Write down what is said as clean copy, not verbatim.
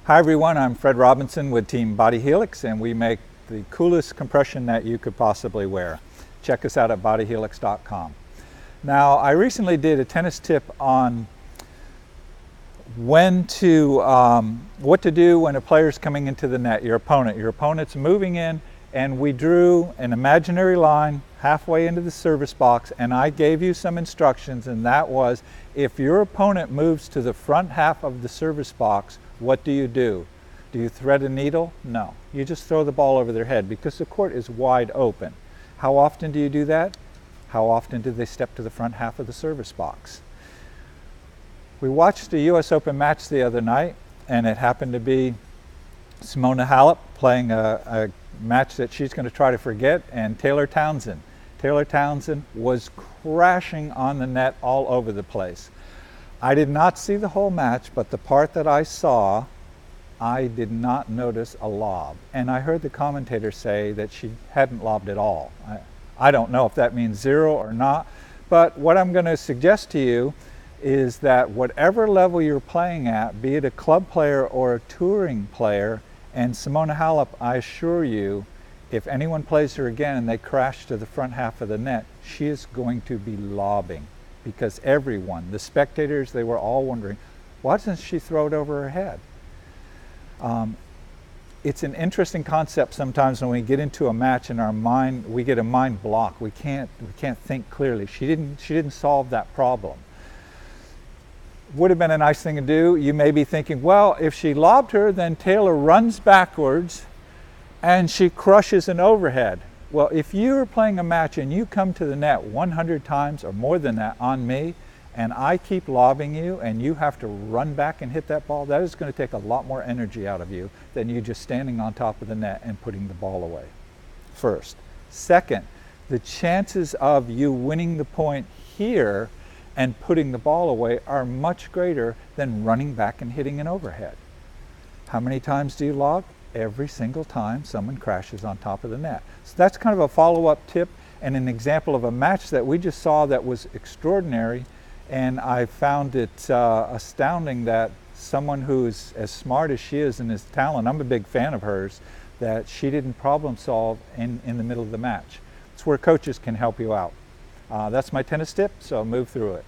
Hi everyone, I'm Fred Robinson with Team Body Helix, and we make the coolest compression net you could possibly wear. Check us out at bodyhelix.com. Now, I recently did a tennis tip on what to do when a player's coming into the net, your opponent's moving in, and we drew an imaginary line halfway into the service box, and I gave you some instructions, and that was, if your opponent moves to the front half of the service box, what do? Do you thread a needle? No. You just throw the ball over their head because the court is wide open. How often do you do that? How often do they step to the front half of the service box? We watched a US Open match the other night, and it happened to be Simona Halep playing a match that she's going to try to forget, and Taylor Townsend. Taylor Townsend was crashing on the net all over the place. I did not see the whole match, but the part that I saw, I did not notice a lob. And I heard the commentator say that she hadn't lobbed at all. I don't know if that means zero or not, but what I'm going to suggest to you is that whatever level you're playing at, be it a club player or a touring player, and Simona Halep, I assure you, if anyone plays her again and they crash to the front half of the net, she is going to be lobbing. Because everyone, the spectators, they were all wondering, why doesn't she throw it over her head? It's an interesting concept sometimes when we get into a match in our mind, we get a mind block. We can't think clearly. She didn't solve that problem. Would have been a nice thing to do. You may be thinking, well, if she lobbed her, then Taylor runs backwards and she crushes an overhead. Well, if you're playing a match and you come to the net 100 times or more than that on me, and I keep lobbing you and you have to run back and hit that ball, that is going to take a lot more energy out of you than you just standing on top of the net and putting the ball away. First. Second, the chances of you winning the point here and putting the ball away are much greater than running back and hitting an overhead. How many times do you lob? Every single time someone crashes on top of the net. So that's kind of a follow-up tip and an example of a match that we just saw that was extraordinary, and I found it astounding that someone who's as smart as she is and as talented, I'm a big fan of hers, that she didn't problem solve in the middle of the match. It's where coaches can help you out. That's my tennis tip, so move through it.